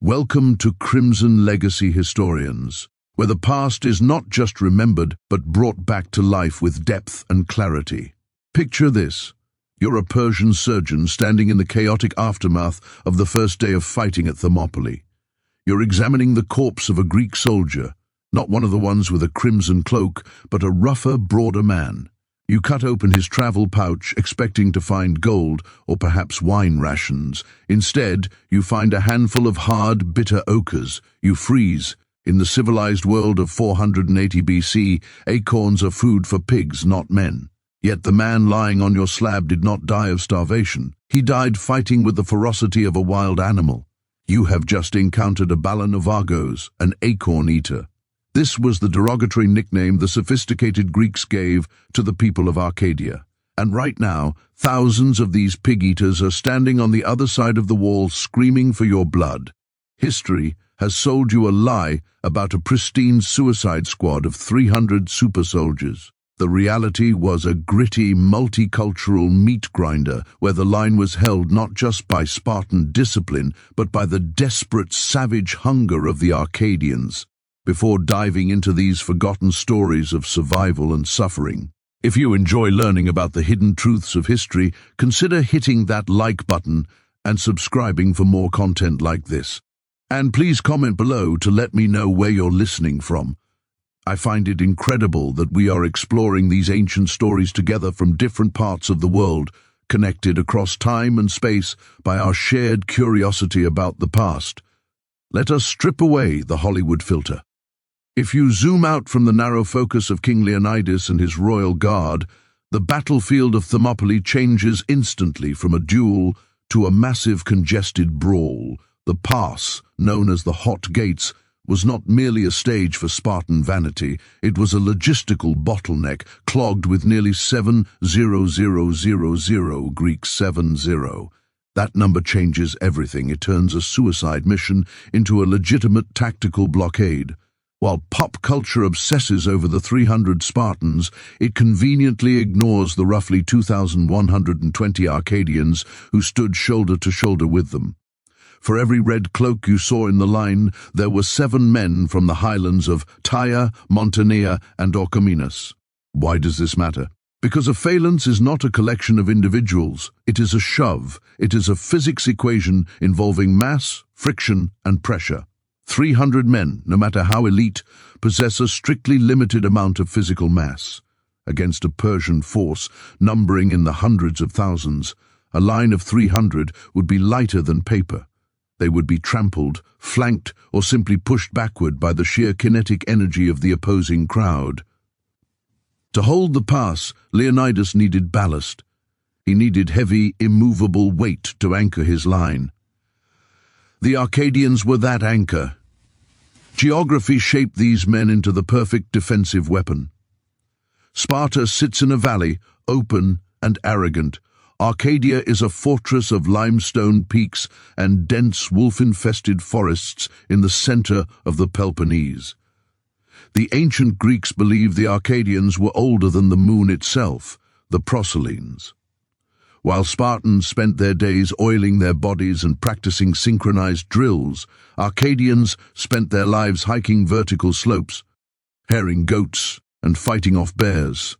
Welcome to Crimson Legacy Historians, where the past is not just remembered but brought back to life with depth and clarity. Picture this. You're a Persian surgeon standing in the chaotic aftermath of the first day of fighting at Thermopylae. You're examining the corpse of a Greek soldier, not one of the ones with a crimson cloak, but a rougher, broader man. You cut open his travel pouch, expecting to find gold or perhaps wine rations. Instead, you find a handful of hard, bitter ochres. You freeze. In the civilized world of 480 BC, acorns are food for pigs, not men. Yet the man lying on your slab did not die of starvation. He died fighting with the ferocity of a wild animal. You have just encountered a balanovagos, an acorn eater. This was the derogatory nickname the sophisticated Greeks gave to the people of Arcadia. And right now, thousands of these pig-eaters are standing on the other side of the wall screaming for your blood. History has sold you a lie about a pristine suicide squad of 300 super soldiers. The reality was a gritty, multicultural meat grinder where the line was held not just by Spartan discipline, but by the desperate, savage hunger of the Arcadians. Before diving into these forgotten stories of survival and suffering, if you enjoy learning about the hidden truths of history, consider hitting that like button and subscribing for more content like this. And please comment below to let me know where you're listening from. I find it incredible that we are exploring these ancient stories together from different parts of the world, connected across time and space by our shared curiosity about the past. Let us strip away the Hollywood filter. If you zoom out from the narrow focus of King Leonidas and his royal guard, the battlefield of Thermopylae changes instantly from a duel to a massive congested brawl. The pass, known as the Hot Gates, was not merely a stage for Spartan vanity, it was a logistical bottleneck clogged with nearly 7,000 Greek 70. That number changes everything. It turns a suicide mission into a legitimate tactical blockade. While pop culture obsesses over the 300 Spartans, it conveniently ignores the roughly 2,120 Arcadians who stood shoulder to shoulder with them. For every red cloak you saw in the line, there were 7 men from the highlands of Tyre, Montania, and Orchomenus. Why does this matter? Because a phalanx is not a collection of individuals. It is a shove. It is a physics equation involving mass, friction, and pressure. 300 men, no matter how elite, possess a strictly limited amount of physical mass. Against a Persian force numbering in the hundreds of thousands, a line of 300 would be lighter than paper. They would be trampled, flanked, or simply pushed backward by the sheer kinetic energy of the opposing crowd. To hold the pass, Leonidas needed ballast. He needed heavy, immovable weight to anchor his line. The Arcadians were that anchor. Geography shaped these men into the perfect defensive weapon. Sparta sits in a valley, open and arrogant. Arcadia is a fortress of limestone peaks and dense wolf-infested forests in the center of the Peloponnese. The ancient Greeks believed the Arcadians were older than the moon itself, the Proselenes. While Spartans spent their days oiling their bodies and practicing synchronized drills, Arcadians spent their lives hiking vertical slopes, herring goats, and fighting off bears.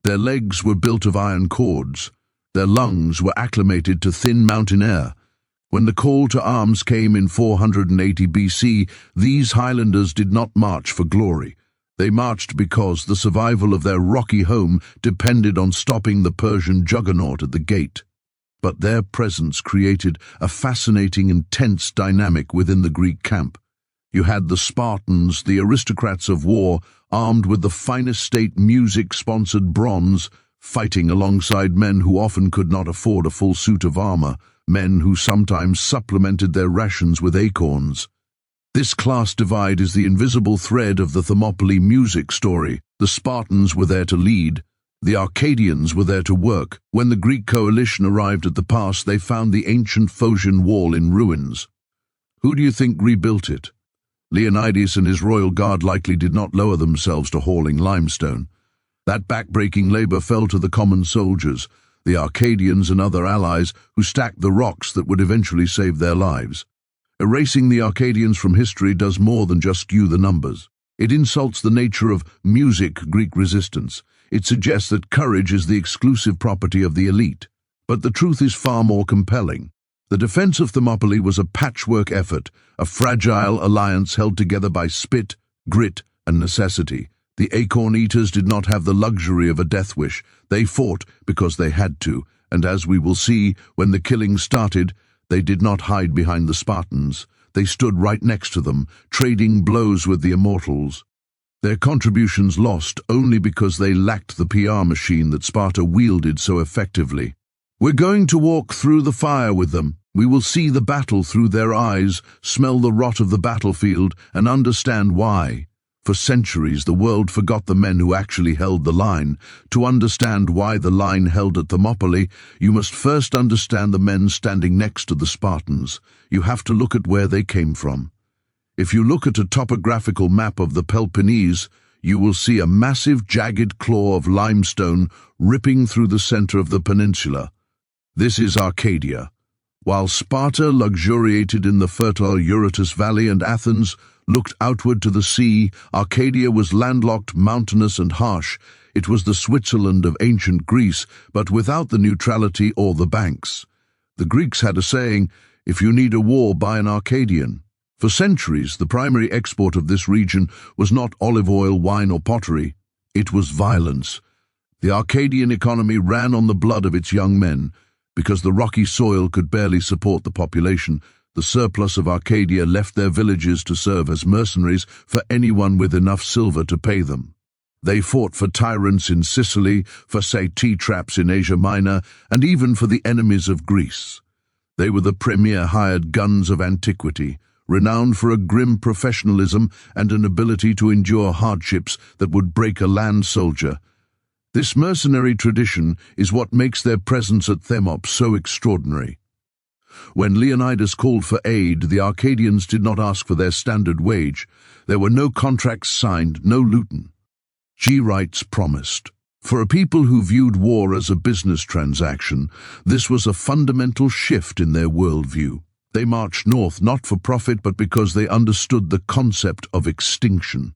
Their legs were built of iron cords. Their lungs were acclimated to thin mountain air. When the call to arms came in 480 BC, these highlanders did not march for glory. They marched because the survival of their rocky home depended on stopping the Persian juggernaut at the gate. But their presence created a fascinating and tense dynamic within the Greek camp. You had the Spartans, the aristocrats of war, armed with the finest state music-sponsored bronze, fighting alongside men who often could not afford a full suit of armor, men who sometimes supplemented their rations with acorns. This class divide is the invisible thread of the Thermopylae music story. The Spartans were there to lead. The Arcadians were there to work. When the Greek coalition arrived at the pass, they found the ancient Phocian wall in ruins. Who do you think rebuilt it? Leonidas and his royal guard likely did not lower themselves to hauling limestone. That backbreaking labor fell to the common soldiers, the Arcadians and other allies who stacked the rocks that would eventually save their lives. Erasing the Arcadians from history does more than just skew the numbers. It insults the nature of music Greek resistance. It suggests that courage is the exclusive property of the elite. But the truth is far more compelling. The defense of Thermopylae was a patchwork effort, a fragile alliance held together by spit, grit, and necessity. The acorn eaters did not have the luxury of a death wish. They fought because they had to, and as we will see, when the killing started, they did not hide behind the Spartans. They stood right next to them, trading blows with the immortals. Their contributions lost only because they lacked the PR machine that Sparta wielded so effectively. We're going to walk through the fire with them. We will see the battle through their eyes, smell the rot of the battlefield, and understand why. For centuries, the world forgot the men who actually held the line. To understand why the line held at Thermopylae, you must first understand the men standing next to the Spartans. You have to look at where they came from. If you look at a topographical map of the Peloponnese, you will see a massive jagged claw of limestone ripping through the center of the peninsula. This is Arcadia. While Sparta luxuriated in the fertile Eurotas Valley and Athens looked outward to the sea, Arcadia was landlocked, mountainous, and harsh. It was the Switzerland of ancient Greece, but without the neutrality or the banks. The Greeks had a saying, "If you need a war, buy an Arcadian." For centuries, the primary export of this region was not olive oil, wine, or pottery. It was violence. The Arcadian economy ran on the blood of its young men. Because the rocky soil could barely support the population, the surplus of Arcadia left their villages to serve as mercenaries for anyone with enough silver to pay them. They fought for tyrants in Sicily, for satraps in Asia Minor, and even for the enemies of Greece. They were the premier hired guns of antiquity, renowned for a grim professionalism and an ability to endure hardships that would break a land soldier. This mercenary tradition is what makes their presence at Thermop so extraordinary. When Leonidas called for aid, the Arcadians did not ask for their standard wage. There were no contracts signed, no luton. Rights promised. For a people who viewed war as a business transaction, this was a fundamental shift in their worldview. They marched north not for profit but because they understood the concept of extinction.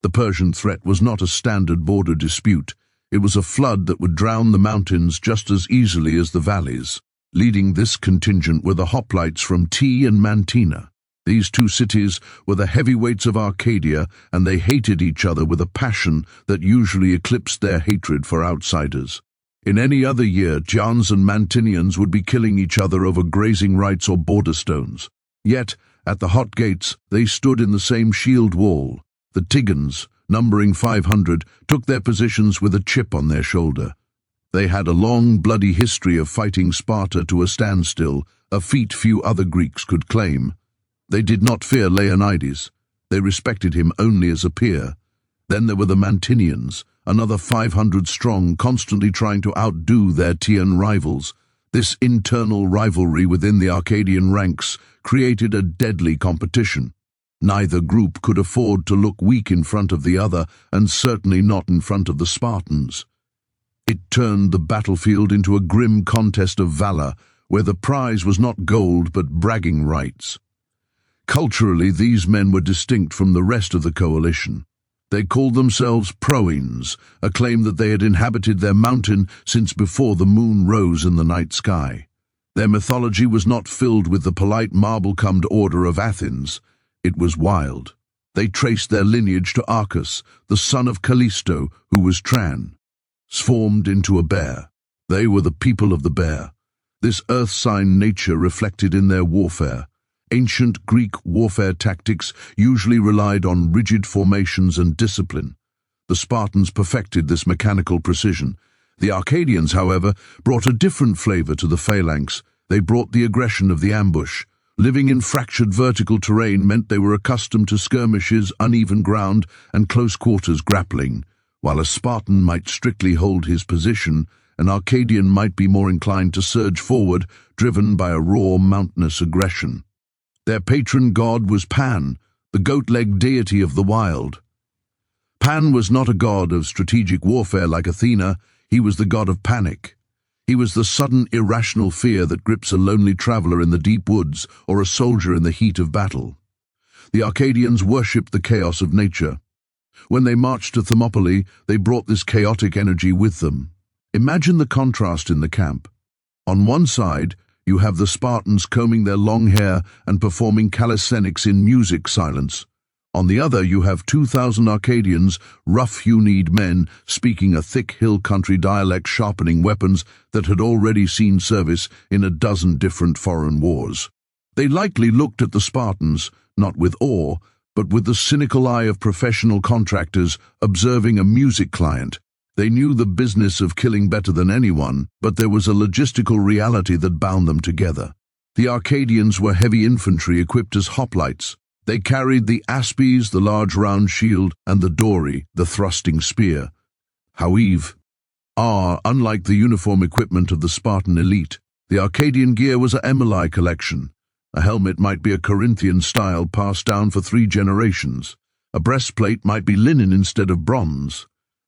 The Persian threat was not a standard border dispute. It was a flood that would drown the mountains just as easily as the valleys. Leading this contingent were the hoplites from Tea and Mantina. These two cities were the heavyweights of Arcadia, and they hated each other with a passion that usually eclipsed their hatred for outsiders. In any other year, Jans and Mantinians would be killing each other over grazing rights or border stones. Yet, at the hot gates, they stood in the same shield wall. The Tigans, numbering 500, took their positions with a chip on their shoulder. They had a long, bloody history of fighting Sparta to a standstill, a feat few other Greeks could claim. They did not fear Leonidas. They respected him only as a peer. Then there were the Mantinians, another 500 strong, constantly trying to outdo their Tian rivals. This internal rivalry within the Arcadian ranks created a deadly competition. Neither group could afford to look weak in front of the other, and certainly not in front of the Spartans. It turned the battlefield into a grim contest of valor, where the prize was not gold but bragging rights. Culturally, these men were distinct from the rest of the coalition. They called themselves Proines, a claim that they had inhabited their mountain since before the moon rose in the night sky. Their mythology was not filled with the polite marble-cumbed order of Athens. It was wild. They traced their lineage to Arcas, the son of Callisto, who was transformed into a bear. They were the people of the bear. This earth sign nature reflected in their warfare. Ancient Greek warfare tactics usually relied on rigid formations and discipline. The Spartans perfected this mechanical precision. The Arcadians, however, brought a different flavor to the phalanx. They brought the aggression of the ambush. Living in fractured vertical terrain meant they were accustomed to skirmishes, uneven ground, and close quarters grappling. While a Spartan might strictly hold his position, an Arcadian might be more inclined to surge forward, driven by a raw, mountainous aggression. Their patron god was Pan, the goat-legged deity of the wild. Pan was not a god of strategic warfare like Athena. He was the god of panic. He was the sudden, irrational fear that grips a lonely traveler in the deep woods or a soldier in the heat of battle. The Arcadians worshipped the chaos of nature. When they marched to Thermopylae, they brought this chaotic energy with them. Imagine the contrast in the camp. On one side, you have the Spartans combing their long hair and performing calisthenics in music silence. On the other, you have 2,000 Arcadians, rough-hewn men, speaking a thick hill country dialect, sharpening weapons that had already seen service in a dozen different foreign wars. They likely looked at the Spartans, not with awe, but with the cynical eye of professional contractors observing a music client. They knew the business of killing better than anyone, but there was a logistical reality that bound them together. The Arcadians were heavy infantry equipped as hoplites. They carried the aspes, the large round shield, and the dory, the thrusting spear. However, unlike the uniform equipment of the Spartan elite, the Arcadian gear was a Emili collection. A helmet might be a Corinthian style passed down for 3 generations. A breastplate might be linen instead of bronze.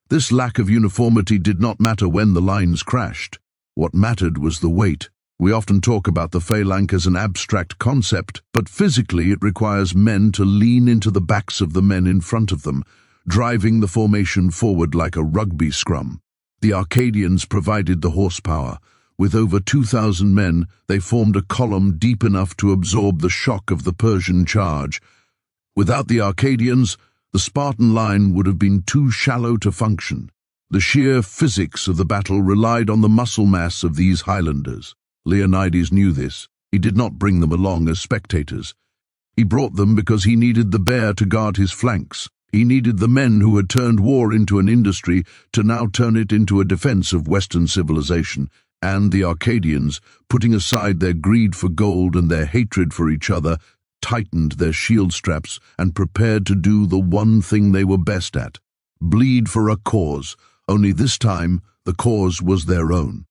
This lack of uniformity did not matter when the lines crashed. What mattered was the weight. We often talk about the phalanx as an abstract concept, but physically it requires men to lean into the backs of the men in front of them, driving the formation forward like a rugby scrum. The Arcadians provided the horsepower. With over 2,000 men, they formed a column deep enough to absorb the shock of the Persian charge. Without the Arcadians, the Spartan line would have been too shallow to function. The sheer physics of the battle relied on the muscle mass of these Highlanders. Leonidas knew this. He did not bring them along as spectators. He brought them because he needed the bear to guard his flanks. He needed the men who had turned war into an industry to now turn it into a defense of Western civilization. And the Arcadians, putting aside their greed for gold and their hatred for each other, tightened their shield straps and prepared to do the one thing they were best at: bleed for a cause, only this time the cause was their own.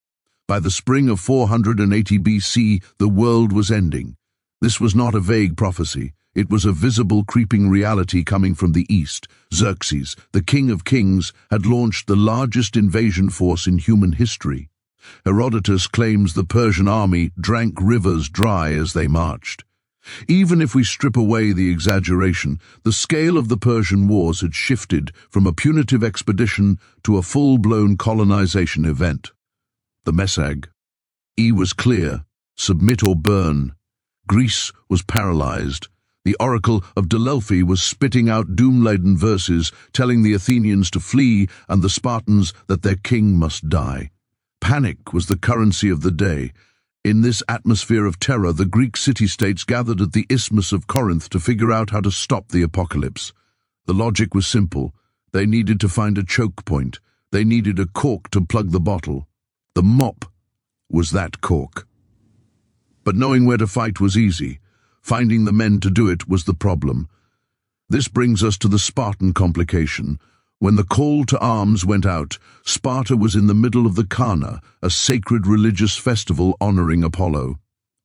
By the spring of 480 BC, the world was ending. This was not a vague prophecy. It was a visible, creeping reality coming from the east. Xerxes, the king of kings, had launched the largest invasion force in human history. Herodotus claims the Persian army drank rivers dry as they marched. Even if we strip away the exaggeration, the scale of the Persian wars had shifted from a punitive expedition to a full-blown colonization event. The Message was clear: submit or burn. Greece was paralyzed. The oracle of Delphi was spitting out doom-laden verses, telling the Athenians to flee and the Spartans that their king must die. Panic was the currency of the day. In this atmosphere of terror, the Greek city-states gathered at the Isthmus of Corinth to figure out how to stop the apocalypse. The logic was simple. They needed to find a choke point. They needed a cork to plug the bottle. The mop was that cork. But knowing where to fight was easy. Finding the men to do it was the problem. This brings us to the Spartan complication. When the call to arms went out, Sparta was in the middle of the Carna, a sacred religious festival honoring Apollo.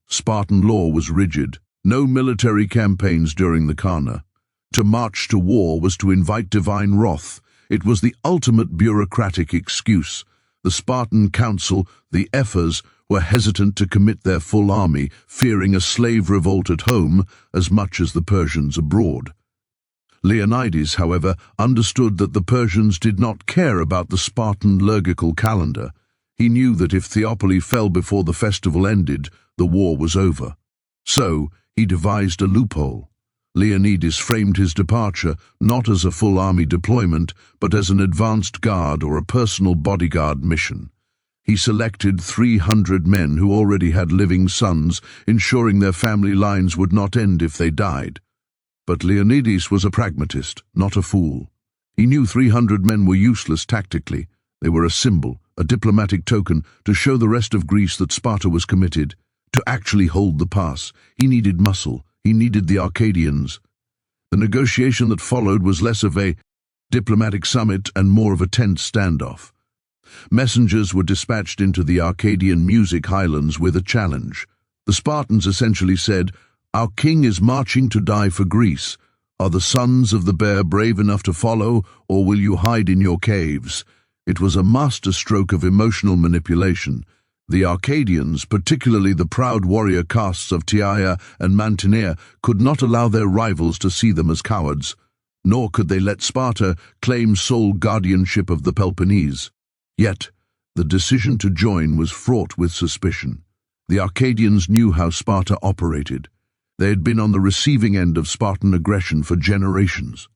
Spartan law was rigid. No military campaigns during the Carna. To march to war was to invite divine wrath. It was the ultimate bureaucratic excuse. The Spartan council, the ephors, were hesitant to commit their full army, fearing a slave revolt at home as much as the Persians abroad. Leonidas, however, understood that the Persians did not care about the Spartan liturgical calendar. He knew that if Thermopylae fell before the festival ended, the war was over. So, he devised a loophole. Leonidas framed his departure not as a full army deployment, but as an advanced guard or a personal bodyguard mission. He selected 300 men who already had living sons, ensuring their family lines would not end if they died. But Leonidas was a pragmatist, not a fool. He knew 300 men were useless tactically. They were a symbol, a diplomatic token to show the rest of Greece that Sparta was committed. To actually hold the pass, he needed muscle. He needed the Arcadians. The negotiation that followed was less of a diplomatic summit and more of a tense standoff. Messengers were dispatched into the Arcadian music highlands with a challenge. The Spartans essentially said, "Our king is marching to die for Greece. Are the sons of the bear brave enough to follow, or will you hide in your caves?" It was a masterstroke of emotional manipulation. The Arcadians, particularly the proud warrior castes of Tyre and Mantinea, could not allow their rivals to see them as cowards, nor could they let Sparta claim sole guardianship of the Peloponnese. Yet, the decision to join was fraught with suspicion. The Arcadians knew how Sparta operated. They had been on the receiving end of Spartan aggression for generations.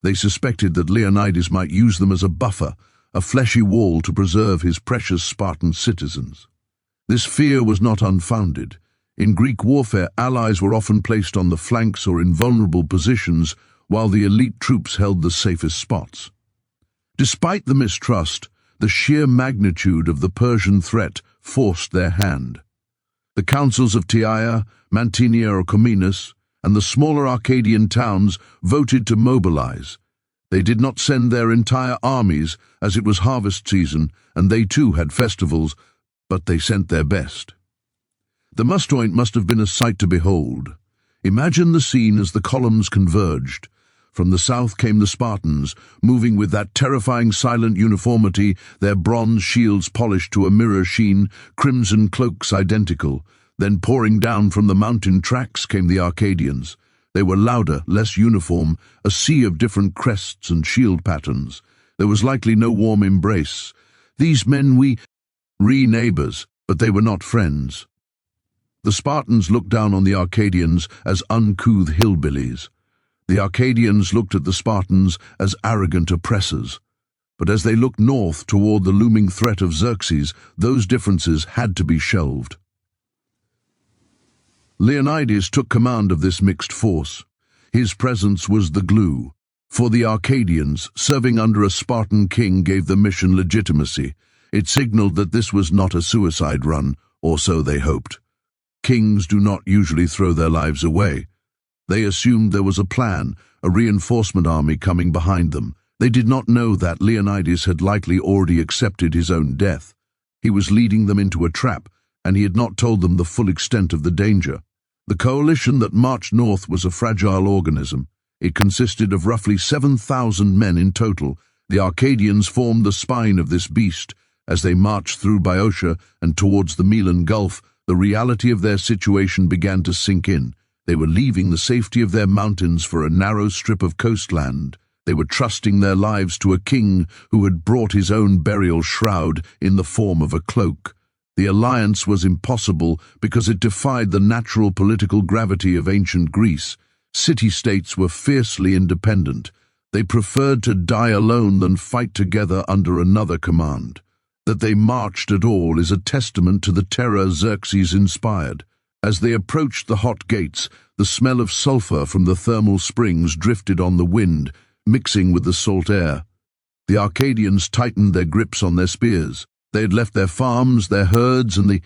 They suspected that Leonidas might use them as a buffer, a fleshy wall to preserve his precious Spartan citizens. This fear was not unfounded. In Greek warfare, allies were often placed on the flanks or in vulnerable positions, while the elite troops held the safest spots. Despite the mistrust, the sheer magnitude of the Persian threat forced their hand. The councils of Tyre, Mantinea or Comminus, and the smaller Arcadian towns voted to mobilize. They did not send their entire armies, as it was harvest season, and they too had festivals, but they sent their best. The musterpoint must have been a sight to behold. Imagine the scene as the columns converged. From the south came the Spartans, moving with that terrifying silent uniformity, their bronze shields polished to a mirror sheen, crimson cloaks identical. Then pouring down from the mountain tracks came the Arcadians. They were louder, less uniform, a sea of different crests and shield patterns. There was likely no warm embrace. These men were neighbors, but they were not friends. The Spartans looked down on the Arcadians as uncouth hillbillies. The Arcadians looked at the Spartans as arrogant oppressors. But as they looked north toward the looming threat of Xerxes, those differences had to be shelved. Leonidas took command of this mixed force. His presence was the glue. For the Arcadians, serving under a Spartan king gave the mission legitimacy. It signaled that this was not a suicide run, or so they hoped. Kings do not usually throw their lives away. They assumed there was a plan, a reinforcement army coming behind them. They did not know that Leonidas had likely already accepted his own death. He was leading them into a trap, and he had not told them the full extent of the danger. The coalition that marched north was a fragile organism. It consisted of roughly 7,000 men in total. The Arcadians formed the spine of this beast. As they marched through Boeotia and towards the Milan Gulf, the reality of their situation began to sink in. They were leaving the safety of their mountains for a narrow strip of coastland. They were trusting their lives to a king who had brought his own burial shroud in the form of a cloak. The alliance was impossible because it defied the natural political gravity of ancient Greece. City-states were fiercely independent. They preferred to die alone than fight together under another command. That they marched at all is a testament to the terror Xerxes inspired. As they approached the hot gates, the smell of sulfur from the thermal springs drifted on the wind, mixing with the salt air. The Arcadians tightened their grips on their spears. They had left their farms, their herds, and the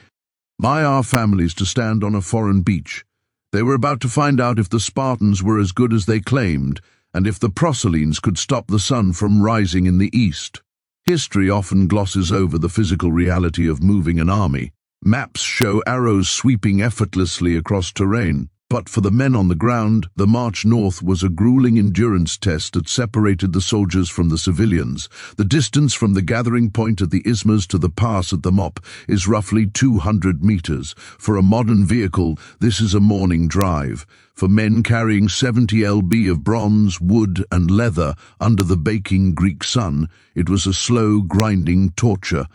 Maiar families to stand on a foreign beach. They were about to find out if the Spartans were as good as they claimed, and if the Proselynes could stop the sun from rising in the east. History often glosses over the physical reality of moving an army. Maps show arrows sweeping effortlessly across terrain, but for the men on the ground, the march north was a grueling endurance test that separated the soldiers from the civilians. The distance from the gathering point at the isthmus to the pass at Thermopylae is roughly 200 meters. For a modern vehicle, this is a morning drive. For men carrying 70 lb of bronze, wood, and leather under the baking Greek sun, it was a slow, grinding torture.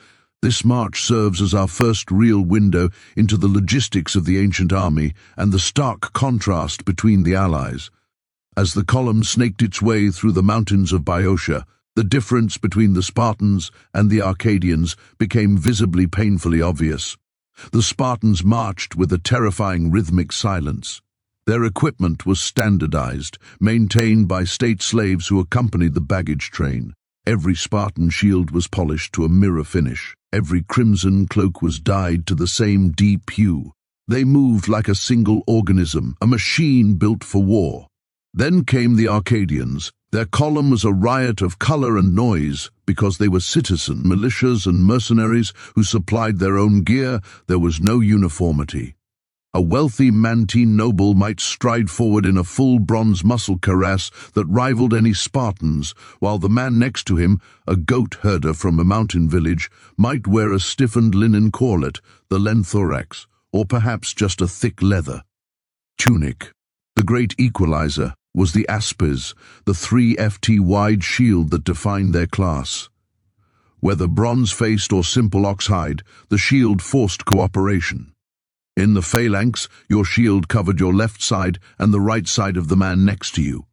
This march serves as our first real window into the logistics of the ancient army and the stark contrast between the allies. As the column snaked its way through the mountains of Boeotia, the difference between the Spartans and the Arcadians became visibly painfully obvious. The Spartans marched with a terrifying rhythmic silence. Their equipment was standardized, maintained by state slaves who accompanied the baggage train. Every Spartan shield was polished to a mirror finish. Every crimson cloak was dyed to the same deep hue. They moved like a single organism, a machine built for war. Then came the Arcadians. Their column was a riot of color and noise. Because they were citizen militias and mercenaries who supplied their own gear, there was no uniformity. A wealthy Mantine noble might stride forward in a full bronze muscle cuirass that rivaled any Spartans, while the man next to him, a goat herder from a mountain village, might wear a stiffened linen corselet, the lenthorax, or perhaps just a thick leather tunic. The great equalizer was the aspes, the 3 ft wide shield that defined their class. Whether bronze-faced or simple oxhide, the shield forced cooperation. In the phalanx, your shield covered your left side and the right side of the man next to you.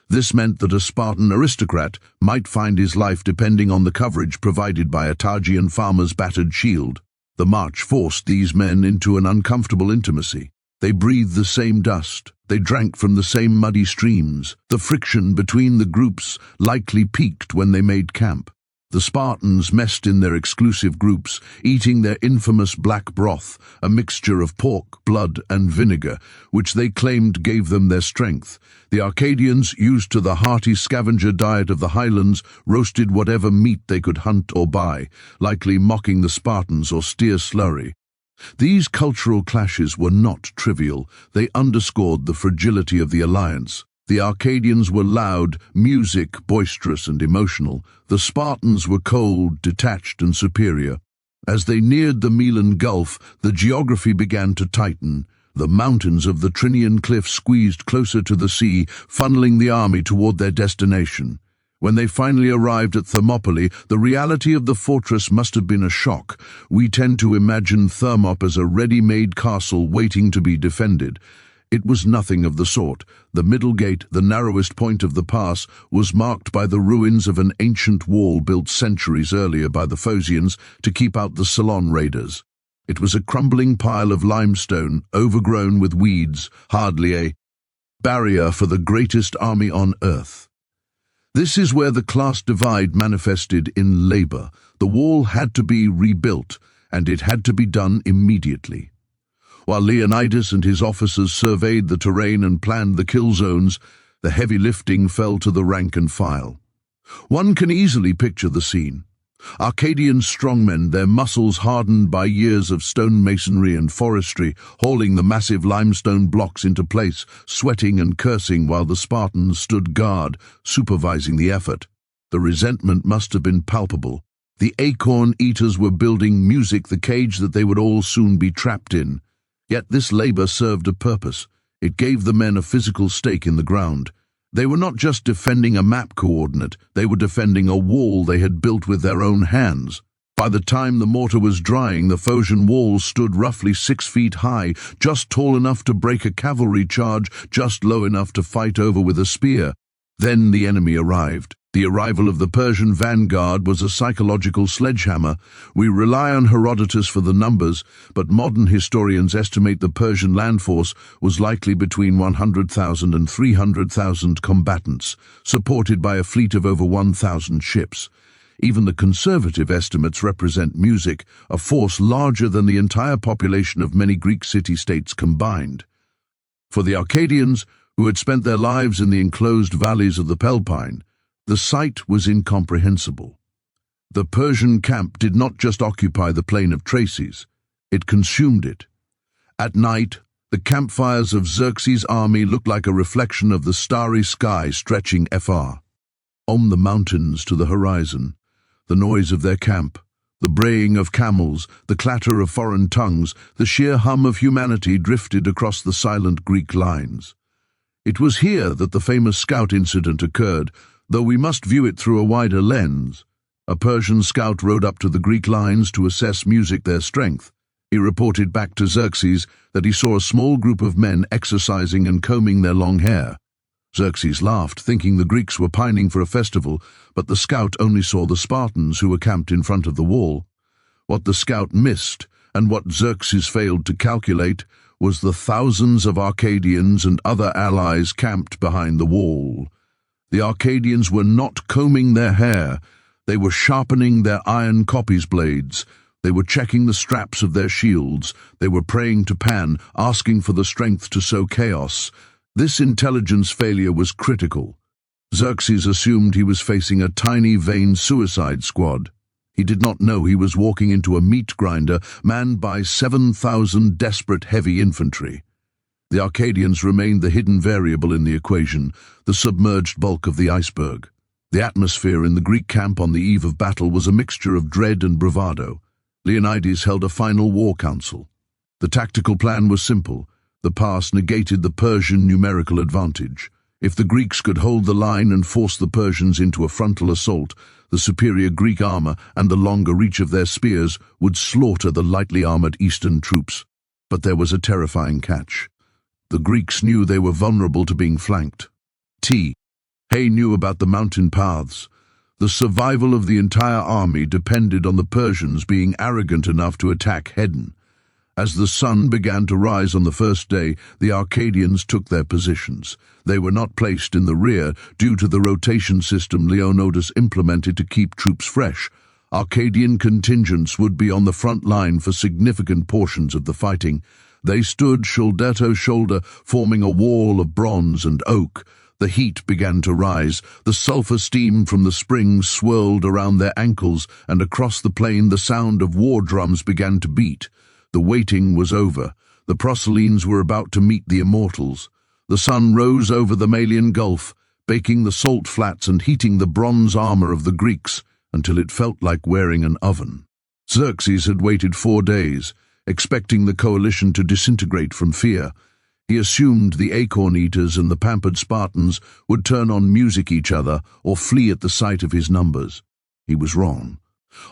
This meant that a Spartan aristocrat might find his life depending on the coverage provided by a Arcadian farmer's battered shield. The march forced these men into an uncomfortable intimacy. They breathed the same dust. They drank from the same muddy streams. The friction between the groups likely peaked when they made camp. The Spartans messed in their exclusive groups, eating their infamous black broth, a mixture of pork, blood, and vinegar, which they claimed gave them their strength. The Arcadians, used to the hearty scavenger diet of the highlands, roasted whatever meat they could hunt or buy, likely mocking the Spartans' austere slurry. These cultural clashes were not trivial. They underscored the fragility of the alliance. The Arcadians were loud, music, boisterous and emotional. The Spartans were cold, detached and superior. As they neared the Melan Gulf, the geography began to tighten. The mountains of the Trinian cliff squeezed closer to the sea, funneling the army toward their destination. When they finally arrived at Thermopylae, the reality of the fortress must have been a shock. We tend to imagine Thermop as a ready-made castle waiting to be defended. It was nothing of the sort. The middle gate, the narrowest point of the pass, was marked by the ruins of an ancient wall built centuries earlier by the Phocians to keep out the Salon raiders. It was a crumbling pile of limestone, overgrown with weeds, hardly a barrier for the greatest army on earth. This is where the class divide manifested in labor. The wall had to be rebuilt, and it had to be done immediately. While Leonidas and his officers surveyed the terrain and planned the kill zones, the heavy lifting fell to the rank and file. One can easily picture the scene. Arcadian strongmen, their muscles hardened by years of stone masonry and forestry, hauling the massive limestone blocks into place, sweating and cursing while the Spartans stood guard, supervising the effort. The resentment must have been palpable. The acorn eaters were building music, the cage that they would all soon be trapped in. Yet this labor served a purpose. It gave the men a physical stake in the ground. They were not just defending a map coordinate, they were defending a wall they had built with their own hands. By the time the mortar was drying, the Phocian wall stood roughly 6 feet high, just tall enough to break a cavalry charge, just low enough to fight over with a spear. Then the enemy arrived. The arrival of the Persian vanguard was a psychological sledgehammer. We rely on Herodotus for the numbers, but modern historians estimate the Persian land force was likely between 100,000 and 300,000 combatants, supported by a fleet of over 1,000 ships. Even the conservative estimates represent music, a force larger than the entire population of many Greek city-states combined. For the Arcadians, who had spent their lives in the enclosed valleys of the Peloponnese, the sight was incomprehensible. The Persian camp did not just occupy the plain of Traces, it consumed it. At night, the campfires of Xerxes' army looked like a reflection of the starry sky stretching far. On the mountains to the horizon, the noise of their camp, the braying of camels, the clatter of foreign tongues, the sheer hum of humanity drifted across the silent Greek lines. It was here that the famous scout incident occurred, though we must view it through a wider lens. A Persian scout rode up to the Greek lines to assess music their strength. He reported back to Xerxes that he saw a small group of men exercising and combing their long hair. Xerxes laughed, thinking the Greeks were pining for a festival, but the scout only saw the Spartans who were camped in front of the wall. What the scout missed, and what Xerxes failed to calculate, was the thousands of Arcadians and other allies camped behind the wall. The Arcadians were not combing their hair, they were sharpening their iron coppice blades, they were checking the straps of their shields, they were praying to Pan, asking for the strength to sow chaos. This intelligence failure was critical. Xerxes assumed he was facing a tiny, vain suicide squad. He did not know he was walking into a meat grinder manned by 7,000 desperate heavy infantry. The Arcadians remained the hidden variable in the equation, the submerged bulk of the iceberg. The atmosphere in the Greek camp on the eve of battle was a mixture of dread and bravado. Leonidas held a final war council. The tactical plan was simple. The pass negated the Persian numerical advantage. If the Greeks could hold the line and force the Persians into a frontal assault, the superior Greek armor and the longer reach of their spears would slaughter the lightly armored eastern troops. But there was a terrifying catch. The Greeks knew they were vulnerable to being flanked. Hay knew about the mountain paths. The survival of the entire army depended on the Persians being arrogant enough to attack head-on. As the sun began to rise on the first day, the Arcadians took their positions. They were not placed in the rear due to the rotation system Leonidas implemented to keep troops fresh. Arcadian contingents would be on the front line for significant portions of the fighting. They stood shoulder to shoulder, forming a wall of bronze and oak. The heat began to rise. The sulfur steam from the springs swirled around their ankles, and across the plain the sound of war drums began to beat. The waiting was over. The Proselynes were about to meet the immortals. The sun rose over the Malian Gulf, baking the salt flats and heating the bronze armor of the Greeks until it felt like wearing an oven. Xerxes had waited 4 days, expecting the coalition to disintegrate from fear. He assumed the acorn-eaters and the pampered Spartans would turn on music each other or flee at the sight of his numbers. He was wrong.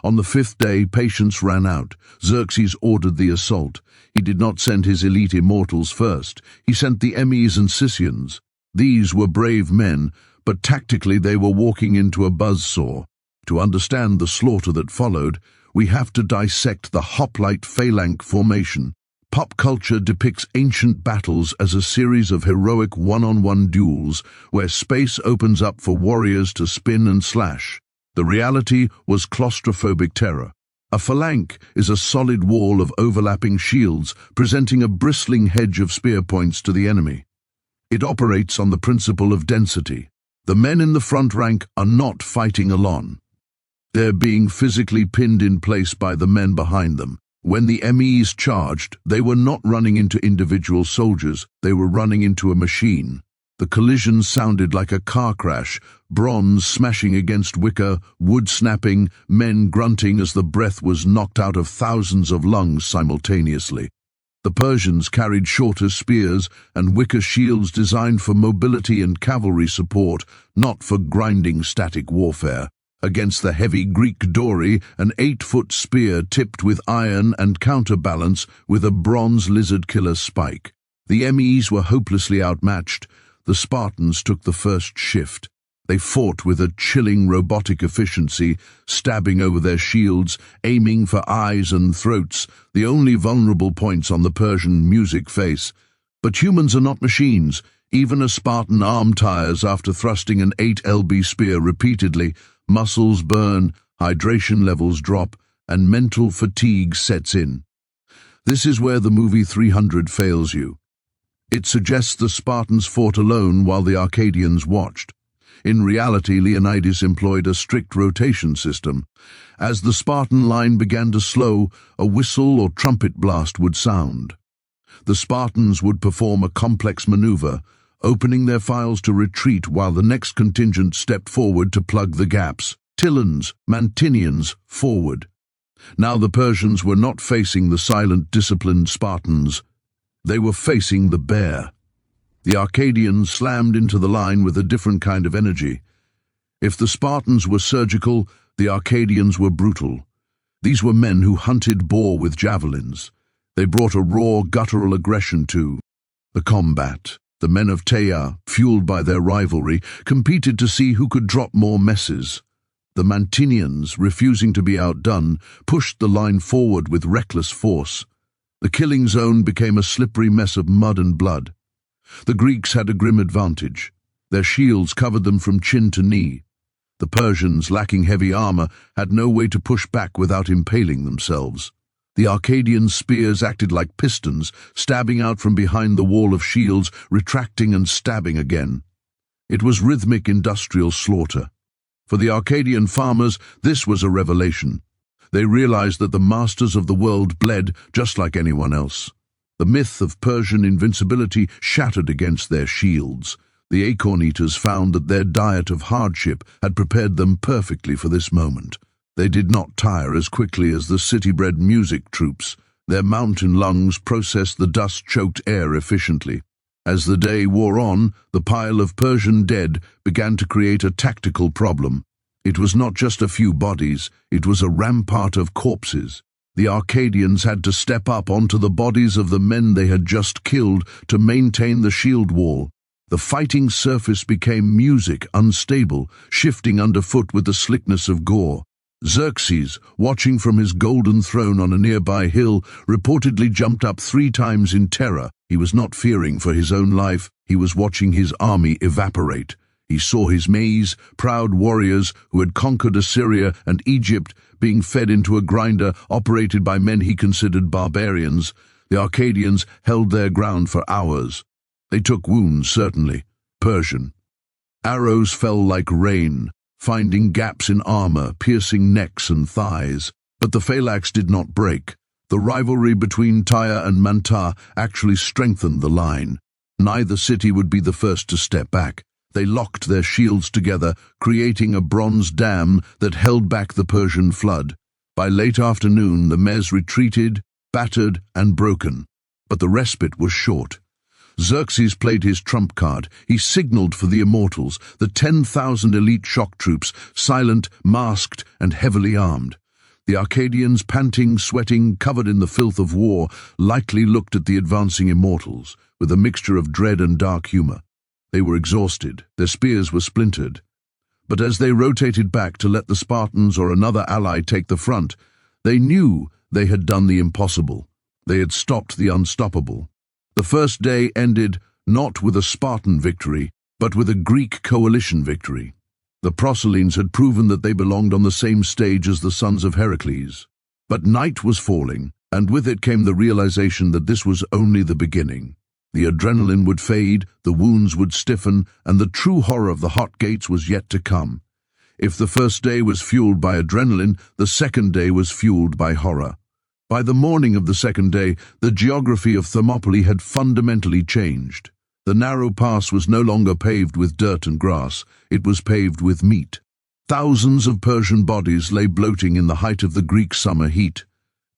On the 5th day, patience ran out. Xerxes ordered the assault. He did not send his elite immortals first. He sent the Emmes and Scythians. These were brave men, but tactically they were walking into a buzzsaw. To understand the slaughter that followed, we have to dissect the hoplite phalanx formation. Pop culture depicts ancient battles as a series of heroic one-on-one duels where space opens up for warriors to spin and slash. The reality was claustrophobic terror. A phalanx is a solid wall of overlapping shields, presenting a bristling hedge of spear points to the enemy. It operates on the principle of density. The men in the front rank are not fighting alone. They're being physically pinned in place by the men behind them. When the Emmes charged, they were not running into individual soldiers, they were running into a machine. The collision sounded like a car crash, bronze smashing against wicker, wood snapping, men grunting as the breath was knocked out of thousands of lungs simultaneously. The Persians carried shorter spears and wicker shields designed for mobility and cavalry support, not for grinding static warfare. Against the heavy Greek dory, an 8-foot spear tipped with iron and counterbalance with a bronze lizard-killer spike. The Emmes were hopelessly outmatched. The Spartans took the first shift. They fought with a chilling robotic efficiency, stabbing over their shields, aiming for eyes and throats, the only vulnerable points on the Persian music face. But humans are not machines. Even a Spartan arm tires after thrusting an 8 lb spear repeatedly. Muscles burn, hydration levels drop, and mental fatigue sets in. This is where the movie 300 fails you. It suggests the Spartans fought alone while the Arcadians watched. In reality, Leonidas employed a strict rotation system. As the Spartan line began to slow, a whistle or trumpet blast would sound. The Spartans would perform a complex maneuver, opening their files to retreat while the next contingent stepped forward to plug the gaps. Tillans, Mantineans, forward. Now the Persians were not facing the silent, disciplined Spartans. They were facing the bear. The Arcadians slammed into the line with a different kind of energy. If the Spartans were surgical, the Arcadians were brutal. These were men who hunted boar with javelins. They brought a raw, guttural aggression to the combat. The men of Taea, fueled by their rivalry, competed to see who could drop more messes. The Mantineans, refusing to be outdone, pushed the line forward with reckless force. The killing zone became a slippery mess of mud and blood. The Greeks had a grim advantage. Their shields covered them from chin to knee. The Persians, lacking heavy armor, had no way to push back without impaling themselves. The Arcadian spears acted like pistons, stabbing out from behind the wall of shields, retracting and stabbing again. It was rhythmic industrial slaughter. For the Arcadian farmers, this was a revelation. They realized that the masters of the world bled just like anyone else. The myth of Persian invincibility shattered against their shields. The acorn-eaters found that their diet of hardship had prepared them perfectly for this moment. They did not tire as quickly as the city-bred music troops. Their mountain lungs processed the dust-choked air efficiently. As the day wore on, the pile of Persian dead began to create a tactical problem. It was not just a few bodies, it was a rampart of corpses. The Arcadians had to step up onto the bodies of the men they had just killed to maintain the shield wall. The fighting surface became music, unstable, shifting underfoot with the slickness of gore. Xerxes, watching from his golden throne on a nearby hill, reportedly jumped up 3 times in terror. He was not fearing for his own life, he was watching his army evaporate. He saw his maize, proud warriors who had conquered Assyria and Egypt being fed into a grinder operated by men he considered barbarians. The Arcadians held their ground for hours. They took wounds, certainly. Persian. Arrows fell like rain, finding gaps in armor, piercing necks and thighs. But the phalanx did not break. The rivalry between Tyre and Mantar actually strengthened the line. Neither city would be the first to step back. They locked their shields together, creating a bronze dam that held back the Persian flood. By late afternoon, the Mez retreated, battered and broken. But the respite was short. Xerxes played his trump card. He signaled for the Immortals, the 10,000 elite shock troops, silent, masked, and heavily armed. The Arcadians, panting, sweating, covered in the filth of war, likely looked at the advancing Immortals, with a mixture of dread and dark humor. They were exhausted, their spears were splintered. But as they rotated back to let the Spartans or another ally take the front, they knew they had done the impossible. They had stopped the unstoppable. The first day ended not with a Spartan victory, but with a Greek coalition victory. The Proselynes had proven that they belonged on the same stage as the sons of Heracles. But night was falling, and with it came the realization that this was only the beginning. The adrenaline would fade, the wounds would stiffen, and the true horror of the hot gates was yet to come. If the first day was fueled by adrenaline, the second day was fueled by horror. By the morning of the second day, the geography of Thermopylae had fundamentally changed. The narrow pass was no longer paved with dirt and grass, it was paved with meat. Thousands of Persian bodies lay bloating in the height of the Greek summer heat.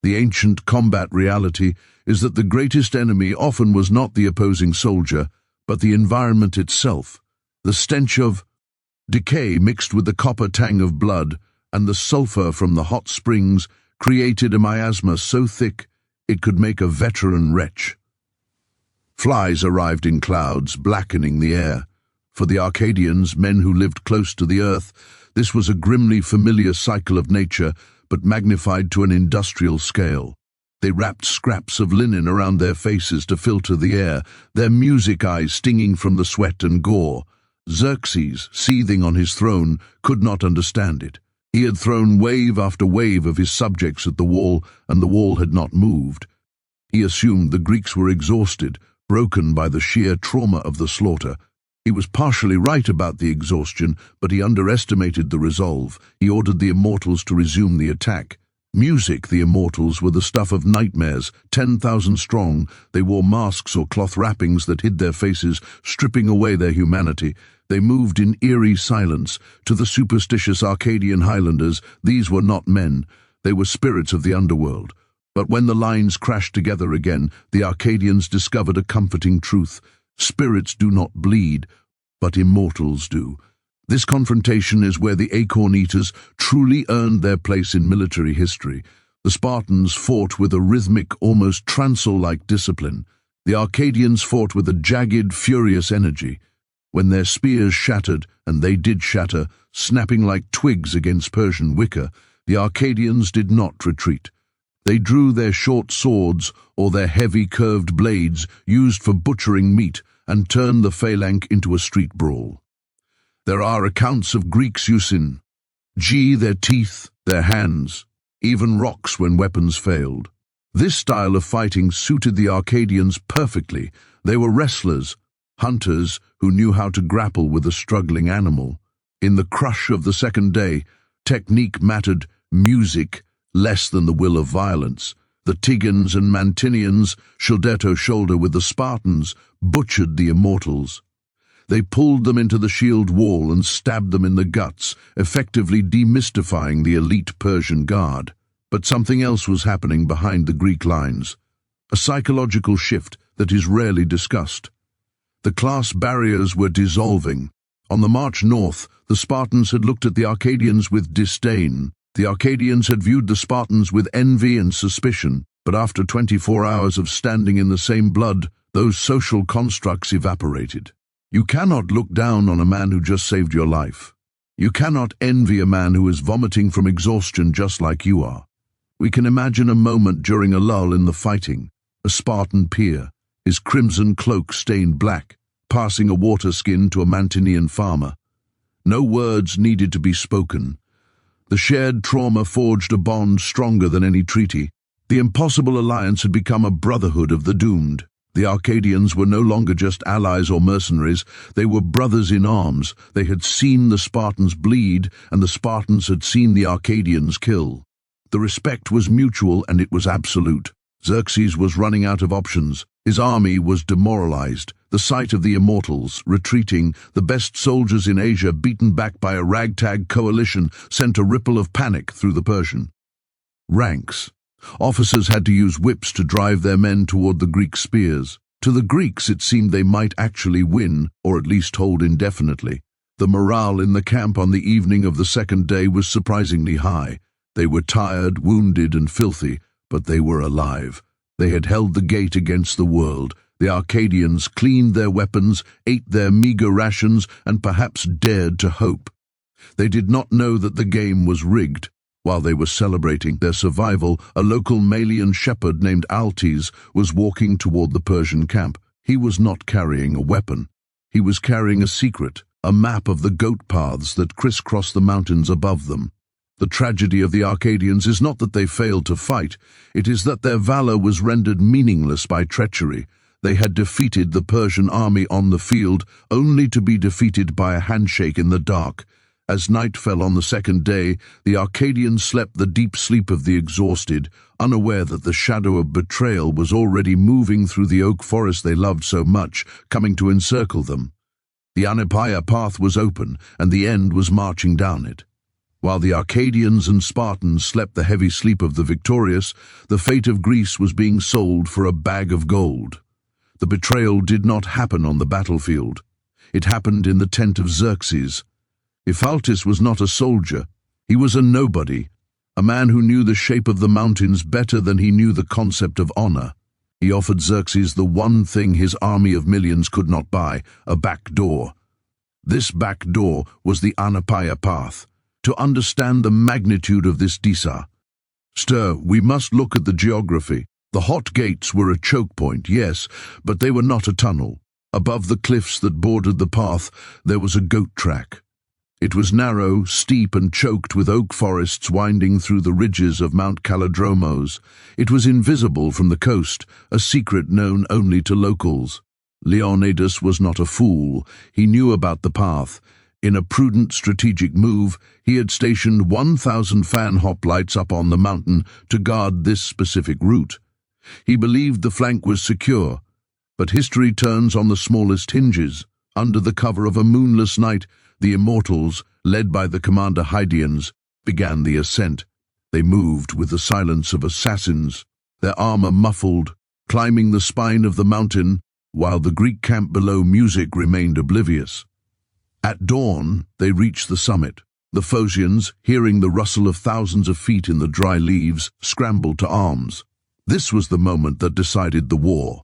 The ancient combat reality is that the greatest enemy often was not the opposing soldier, but the environment itself. The stench of decay mixed with the copper tang of blood and the sulfur from the hot springs created a miasma so thick it could make a veteran wretch. Flies arrived in clouds, blackening the air. For the Arcadians, men who lived close to the earth, this was a grimly familiar cycle of nature, but magnified to an industrial scale. They wrapped scraps of linen around their faces to filter the air, their music eyes stinging from the sweat and gore. Xerxes, seething on his throne, could not understand it. He had thrown wave after wave of his subjects at the wall, and the wall had not moved. He assumed the Greeks were exhausted, broken by the sheer trauma of the slaughter. He was partially right about the exhaustion, but he underestimated the resolve. He ordered the Immortals to resume the attack. Music, the Immortals, were the stuff of nightmares, 10,000 strong. They wore masks or cloth wrappings that hid their faces, stripping away their humanity. They moved in eerie silence. To the superstitious Arcadian Highlanders, these were not men. They were spirits of the underworld. But when the lines crashed together again, the Arcadians discovered a comforting truth. Spirits do not bleed, but immortals do. This confrontation is where the acorn-eaters truly earned their place in military history. The Spartans fought with a rhythmic, almost tranceal-like discipline. The Arcadians fought with a jagged, furious energy. When their spears shattered, and they did shatter, snapping like twigs against Persian wicker, the Arcadians did not retreat. They drew their short swords or their heavy curved blades used for butchering meat and turned the phalanx into a street brawl. There are accounts of Greeks using their teeth, their hands, even rocks when weapons failed. This style of fighting suited the Arcadians perfectly. They were wrestlers, hunters who knew how to grapple with a struggling animal. In the crush of the second day, technique mattered, music less than the will of violence. The Tigans and Mantineans, shoulder to shoulder with the Spartans, butchered the immortals. They pulled them into the shield wall and stabbed them in the guts, effectively demystifying the elite Persian guard. But something else was happening behind the Greek lines, a psychological shift that is rarely discussed. The class barriers were dissolving. On the march north, the Spartans had looked at the Arcadians with disdain. The Arcadians had viewed the Spartans with envy and suspicion, but after 24 hours of standing in the same blood, those social constructs evaporated. You cannot look down on a man who just saved your life. You cannot envy a man who is vomiting from exhaustion just like you are. We can imagine a moment during a lull in the fighting, a Spartan peer, his crimson cloak stained black, passing a water skin to a Mantinean farmer. No words needed to be spoken. The shared trauma forged a bond stronger than any treaty. The impossible alliance had become a brotherhood of the doomed. The Arcadians were no longer just allies or mercenaries, they were brothers in arms. They had seen the Spartans bleed, and the Spartans had seen the Arcadians kill. The respect was mutual and it was absolute. Xerxes was running out of options. His army was demoralized. The sight of the immortals, retreating, the best soldiers in Asia beaten back by a ragtag coalition, sent a ripple of panic through the Persian ranks. Officers had to use whips to drive their men toward the Greek spears. To the Greeks it seemed they might actually win, or at least hold indefinitely. The morale in the camp on the evening of the second day was surprisingly high. They were tired, wounded, and filthy, but they were alive. They had held the gate against the world. The Arcadians cleaned their weapons, ate their meager rations, and perhaps dared to hope. They did not know that the game was rigged. While they were celebrating their survival, a local Malian shepherd named Altes was walking toward the Persian camp. He was not carrying a weapon. He was carrying a secret, a map of the goat paths that crisscross the mountains above them. The tragedy of the Arcadians is not that they failed to fight, it is that their valor was rendered meaningless by treachery. They had defeated the Persian army on the field, only to be defeated by a handshake in the dark. As night fell on the second day, the Arcadians slept the deep sleep of the exhausted, unaware that the shadow of betrayal was already moving through the oak forest they loved so much, coming to encircle them. The Thermopylae path was open, and the end was marching down it. While the Arcadians and Spartans slept the heavy sleep of the victorious, the fate of Greece was being sold for a bag of gold. The betrayal did not happen on the battlefield. It happened in the tent of Xerxes. Ephaltus was not a soldier. He was a nobody, a man who knew the shape of the mountains better than he knew the concept of honor. He offered Xerxes the one thing his army of millions could not buy, a back door. This back door was the Thermopylae path. To understand the magnitude of this disaster, we must look at the geography. The hot gates were a choke point, yes, but they were not a tunnel. Above the cliffs that bordered the path, there was a goat track. It was narrow, steep, and choked with oak forests winding through the ridges of Mount Kallidromos. It was invisible from the coast, a secret known only to locals. Leonidas was not a fool. He knew about the path. In a prudent strategic move, he had stationed 1,000 fan hoplites up on the mountain to guard this specific route. He believed the flank was secure, but history turns on the smallest hinges. Under the cover of a moonless night, the immortals, led by the commander Arcadians, began the ascent. They moved with the silence of assassins, their armor muffled, climbing the spine of the mountain, while the Greek camp below music remained oblivious. At dawn, they reached the summit. The Phocians, hearing the rustle of thousands of feet in the dry leaves, scrambled to arms. This was the moment that decided the war.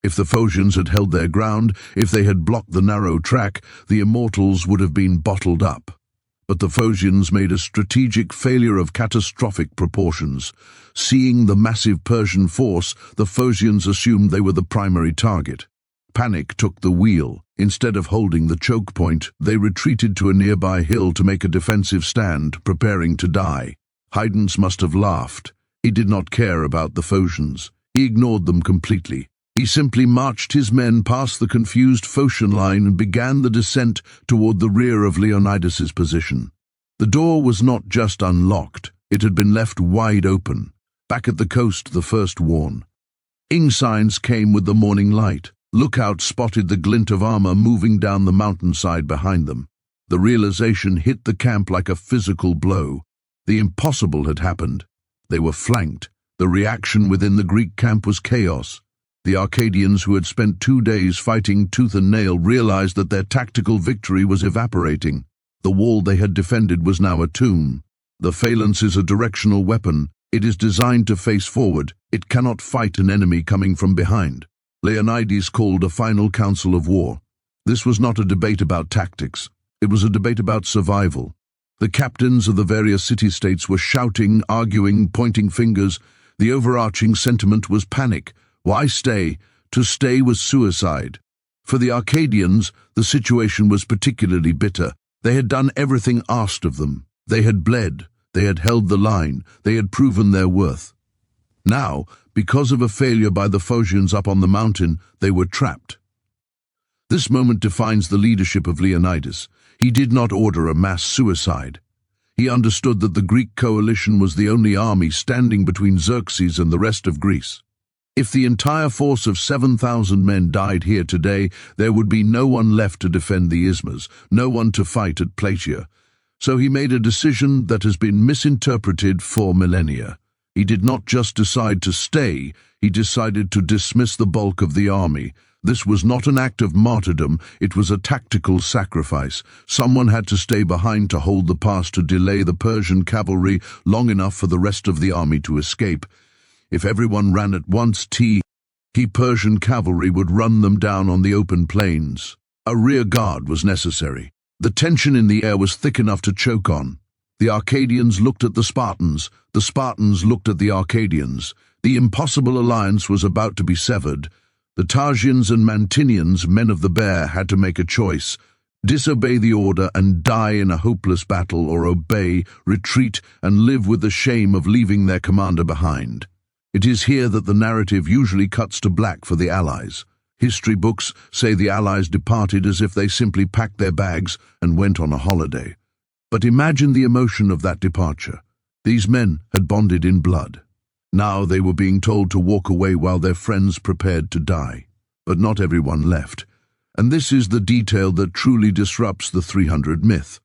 If the Phocians had held their ground, if they had blocked the narrow track, the immortals would have been bottled up. But the Phocians made a strategic failure of catastrophic proportions. Seeing the massive Persian force, the Phocians assumed they were the primary target. Panic took the wheel. Instead of holding the choke point, they retreated to a nearby hill to make a defensive stand, preparing to die. Haydns must have laughed. He did not care about the Phocians. He ignored them completely. He simply marched his men past the confused Phocian line and began the descent toward the rear of Leonidas's position. The door was not just unlocked, It had been left wide open. Back at the coast, the first warn. Signs came with the morning light. Lookouts spotted the glint of armor moving down the mountainside behind them. The realization hit the camp like a physical blow. The impossible had happened. They were flanked. The reaction within the Greek camp was chaos. The Arcadians, who had spent 2 days fighting tooth and nail, realized that their tactical victory was evaporating. The wall they had defended was now a tomb. The phalanx is a directional weapon. It is designed to face forward. It cannot fight an enemy coming from behind. Leonidas called a final council of war. This was not a debate about tactics. It was a debate about survival. The captains of the various city-states were shouting, arguing, pointing fingers. The overarching sentiment was panic. Why stay? To stay was suicide. For the Arcadians, the situation was particularly bitter. They had done everything asked of them. They had bled. They had held the line. They had proven their worth. Now, because of a failure by the Phocians up on the mountain, they were trapped. This moment defines the leadership of Leonidas. He did not order a mass suicide. He understood that the Greek coalition was the only army standing between Xerxes and the rest of Greece. If the entire force of 7,000 men died here today, there would be no one left to defend the isthmus, no one to fight at Plataea. So he made a decision that has been misinterpreted for millennia. He did not just decide to stay, he decided to dismiss the bulk of the army. This was not an act of martyrdom, it was a tactical sacrifice. Someone had to stay behind to hold the pass, to delay the Persian cavalry long enough for the rest of the army to escape. If everyone ran at once, Persian cavalry would run them down on the open plains. A rear guard was necessary. The tension in the air was thick enough to choke on. The Arcadians looked at the Spartans looked at the Arcadians. The impossible alliance was about to be severed. The Tarsians and Mantineans, men of the bear, had to make a choice. Disobey the order and die in a hopeless battle, or obey, retreat, and live with the shame of leaving their commander behind. It is here that the narrative usually cuts to black for the Allies. History books say the Allies departed as if they simply packed their bags and went on a holiday. But imagine the emotion of that departure. These men had bonded in blood. Now they were being told to walk away while their friends prepared to die. But not everyone left. And this is the detail that truly disrupts the 300 myth.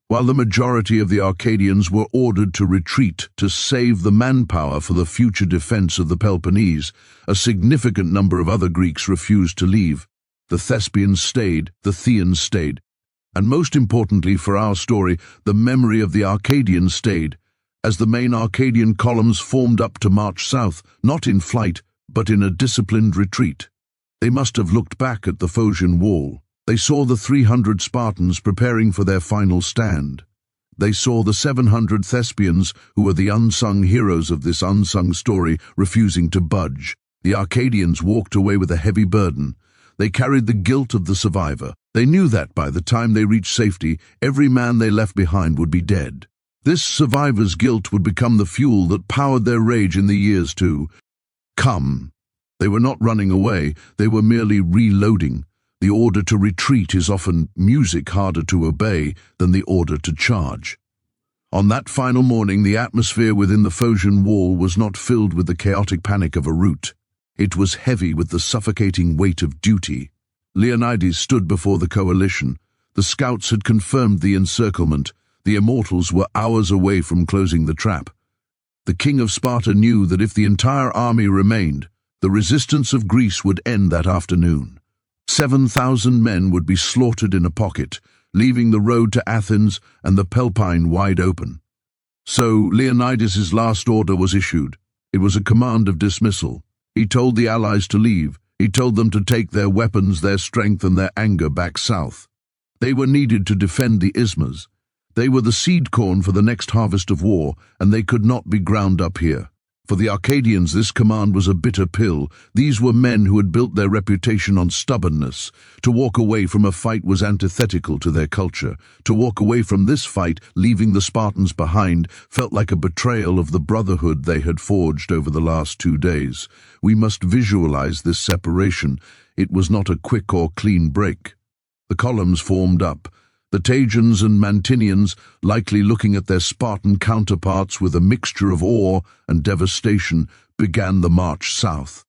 While the majority of the Arcadians were ordered to retreat to save the manpower for the future defense of the Peloponnese, a significant number of other Greeks refused to leave. The Thespians stayed, the Chians stayed, and most importantly for our story, the memory of the Arcadians stayed, as the main Arcadian columns formed up to march south, not in flight, but in a disciplined retreat. They must have looked back at the Phocian wall. They saw the 300 Spartans preparing for their final stand. They saw the 700 Thespians, who were the unsung heroes of this unsung story, refusing to budge. The Arcadians walked away with a heavy burden. They carried the guilt of the survivor. They knew that by the time they reached safety, every man they left behind would be dead. This survivor's guilt would become the fuel that powered their rage in the years to come. They were not running away, they were merely reloading. The order to retreat is often music harder to obey than the order to charge. On that final morning, the atmosphere within the Phocian wall was not filled with the chaotic panic of a rout. It was heavy with the suffocating weight of duty. Leonidas stood before the coalition. The scouts had confirmed the encirclement. The immortals were hours away from closing the trap. The king of Sparta knew that if the entire army remained, the resistance of Greece would end that afternoon. 7,000 men would be slaughtered in a pocket, leaving the road to Athens and the Peloponnese wide open. So Leonidas's last order was issued. It was a command of dismissal. He told the allies to leave. He told them to take their weapons, their strength, and their anger back south. They were needed to defend the isthmus. They were the seed corn for the next harvest of war, and they could not be ground up here. For the Arcadians, this command was a bitter pill. These were men who had built their reputation on stubbornness. To walk away from a fight was antithetical to their culture. To walk away from this fight, leaving the Spartans behind, felt like a betrayal of the brotherhood they had forged over the last 2 days. We must visualize this separation. It was not a quick or clean break. The columns formed up. The Tagians and Mantineans, likely looking at their Spartan counterparts with a mixture of awe and devastation, began the march south.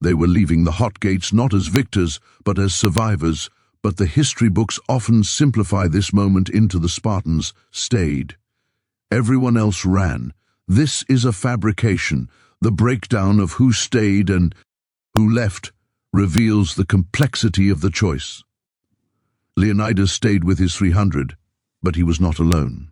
They were leaving the hot gates not as victors, but as survivors, but the history books often simplify this moment into the Spartans stayed. Everyone else ran. This is a fabrication. The breakdown of who stayed and who left reveals the complexity of the choice. Leonidas stayed with his 300, but he was not alone.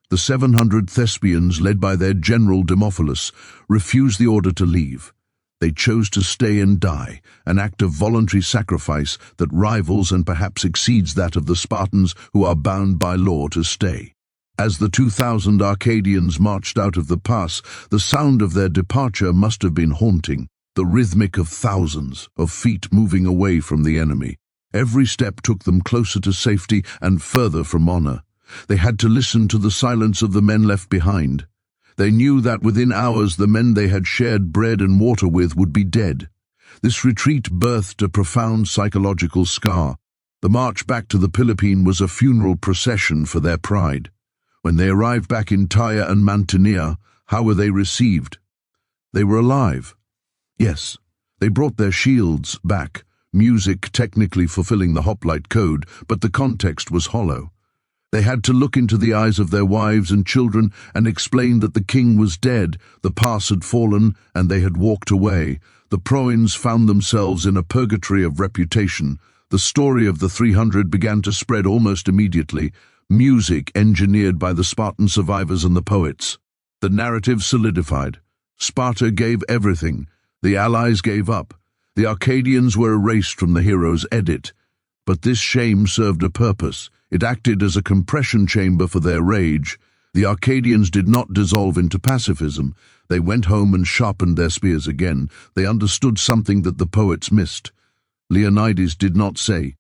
The 700 Thespians, led by their general Demophilus, refused the order to leave. They chose to stay and die, an act of voluntary sacrifice that rivals and perhaps exceeds that of the Spartans, who are bound by law to stay. As the 2,000 Arcadians marched out of the pass, the sound of their departure must have been haunting, the rhythmic of thousands of feet moving away from the enemy. Every step took them closer to safety and further from honor. They had to listen to the silence of the men left behind. They knew that within hours the men they had shared bread and water with would be dead. This retreat birthed a profound psychological scar. The march back to the Peloponnese was a funeral procession for their pride. When they arrived back in Tyre and Mantinea, how were they received? They were alive. Yes, they brought their shields back, music technically fulfilling the hoplite code, but the context was hollow. They had to look into the eyes of their wives and children and explain that the king was dead, the pass had fallen, and they had walked away. The Proins found themselves in a purgatory of reputation. The story of the 300 began to spread almost immediately, music engineered by the Spartan survivors and the poets. The narrative solidified. Sparta gave everything. The allies gave up. The Arcadians were erased from the hero's edit. But this shame served a purpose. It acted as a compression chamber for their rage. The Arcadians did not dissolve into pacifism. They went home and sharpened their spears again. They understood something that the poets missed. Leonidas did not say,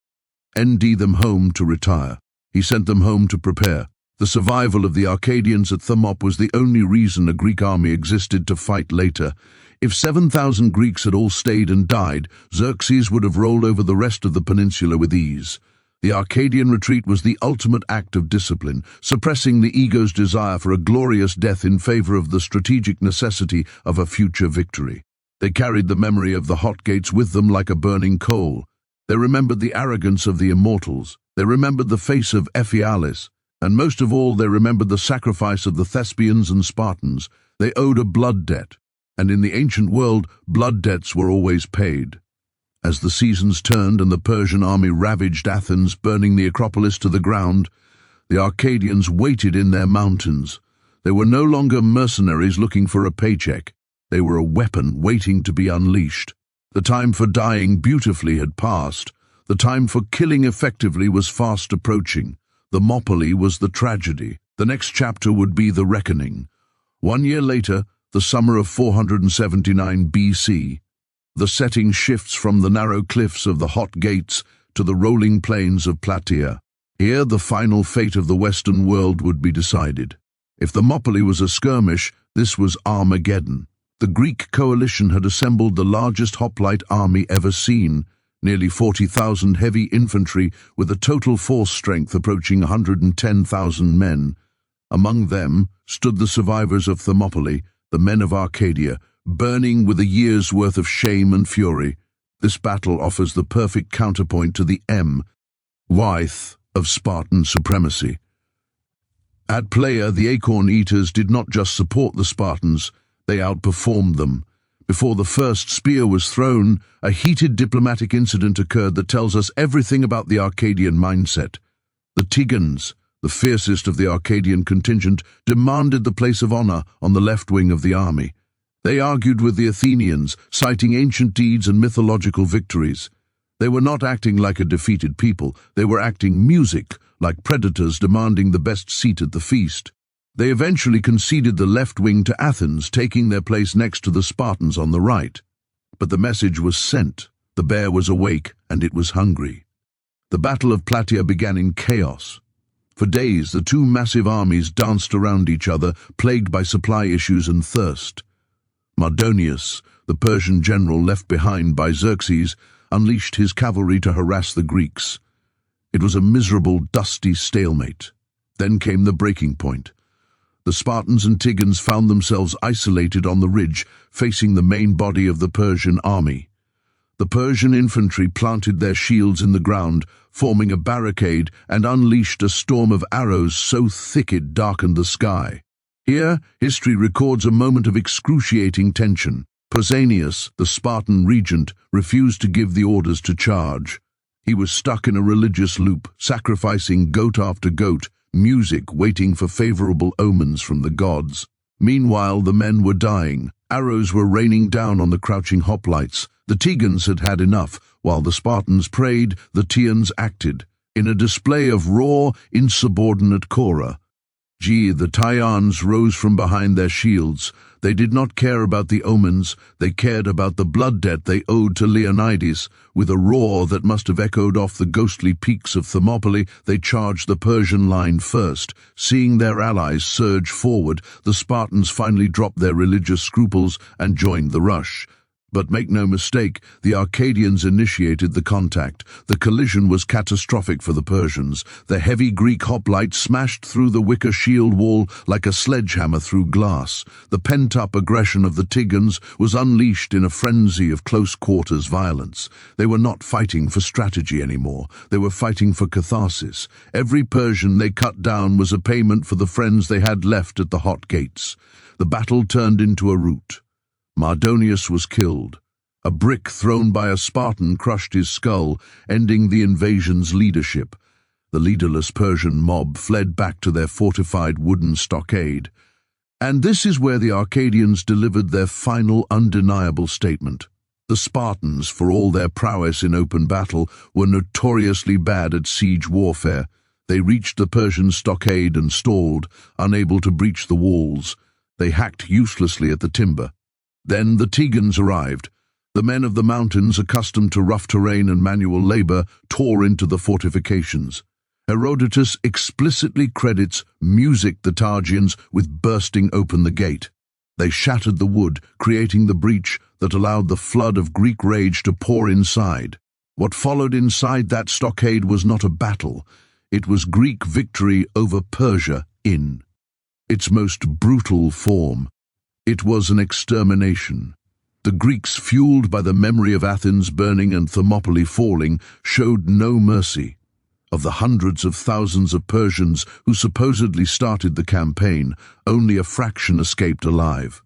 "Send them home to retire." He sent them home to prepare. The survival of the Arcadians at Thermopylae was the only reason a Greek army existed to fight later. If 7,000 Greeks had all stayed and died, Xerxes would have rolled over the rest of the peninsula with ease. The Arcadian retreat was the ultimate act of discipline, suppressing the ego's desire for a glorious death in favor of the strategic necessity of a future victory. They carried the memory of the hot gates with them like a burning coal. They remembered the arrogance of the immortals. They remembered the face of Ephialus. And most of all, they remembered the sacrifice of the Thespians and Spartans. They owed a blood debt. And in the ancient world, blood debts were always paid. As the seasons turned and the Persian army ravaged Athens, burning the Acropolis to the ground, the Arcadians waited in their mountains. They were no longer mercenaries looking for a paycheck. They were a weapon waiting to be unleashed. The time for dying beautifully had passed. The time for killing effectively was fast approaching. Thermopylae was the tragedy. The next chapter would be the reckoning. 1 year later, the summer of 479 BC, the setting shifts from the narrow cliffs of the hot gates to the rolling plains of Plataea. Here the final fate of the Western world would be decided. If Thermopylae was a skirmish, this was Armageddon. The Greek coalition had assembled the largest hoplite army ever seen, nearly 40,000 heavy infantry with a total force strength approaching 110,000 men. Among them stood the survivors of Thermopylae, the men of Arcadia, burning with a year's worth of shame and fury. This battle offers the perfect counterpoint to the myth of Spartan supremacy. At Playa, the Acorn Eaters did not just support the Spartans, they outperformed them. Before the first spear was thrown, a heated diplomatic incident occurred that tells us everything about the Arcadian mindset. The Tigans, the fiercest of the Arcadian contingent, demanded the place of honor on the left wing of the army. They argued with the Athenians, citing ancient deeds and mythological victories. They were not acting like a defeated people, they were acting music, like predators demanding the best seat at the feast. They eventually conceded the left wing to Athens, taking their place next to the Spartans on the right. But the message was sent. The bear was awake, and it was hungry. The Battle of Plataea began in chaos. For days, the two massive armies danced around each other, plagued by supply issues and thirst. Mardonius, the Persian general left behind by Xerxes, unleashed his cavalry to harass the Greeks. It was a miserable, dusty stalemate. Then came the breaking point. The Spartans and Tigans found themselves isolated on the ridge, facing the main body of the Persian army. The Persian infantry planted their shields in the ground, forming a barricade, and unleashed a storm of arrows so thick it darkened the sky. Here, history records a moment of excruciating tension. Pausanias, the Spartan regent, refused to give the orders to charge. He was stuck in a religious loop, sacrificing goat after goat, music waiting for favorable omens from the gods. Meanwhile, the men were dying. Arrows were raining down on the crouching hoplites. The Tigans had had enough. While the Spartans prayed, the Tians acted. In a display of raw, insubordinate chora, the Tians rose from behind their shields. They did not care about the omens, they cared about the blood debt they owed to Leonidas. With a roar that must have echoed off the ghostly peaks of Thermopylae, they charged the Persian line first. Seeing their allies surge forward, the Spartans finally dropped their religious scruples and joined the rush. But make no mistake, the Arcadians initiated the contact. The collision was catastrophic for the Persians. The heavy Greek hoplites smashed through the wicker shield wall like a sledgehammer through glass. The pent-up aggression of the Tigans was unleashed in a frenzy of close-quarters violence. They were not fighting for strategy anymore. They were fighting for catharsis. Every Persian they cut down was a payment for the friends they had left at the hot gates. The battle turned into a rout. Mardonius was killed. A brick thrown by a Spartan crushed his skull, ending the invasion's leadership. The leaderless Persian mob fled back to their fortified wooden stockade. And this is where the Arcadians delivered their final undeniable statement. The Spartans, for all their prowess in open battle, were notoriously bad at siege warfare. They reached the Persian stockade and stalled, unable to breach the walls. They hacked uselessly at the timber. Then the Tigans arrived. The men of the mountains, accustomed to rough terrain and manual labor, tore into the fortifications. Herodotus explicitly credits the Arcadians with bursting open the gate. They shattered the wood, creating the breach that allowed the flood of Greek rage to pour inside. What followed inside that stockade was not a battle. It was Greek victory over Persia in its most brutal form. It was an extermination. The Greeks, fueled by the memory of Athens burning and Thermopylae falling, showed no mercy. Of the hundreds of thousands of Persians who supposedly started the campaign, only a fraction escaped alive.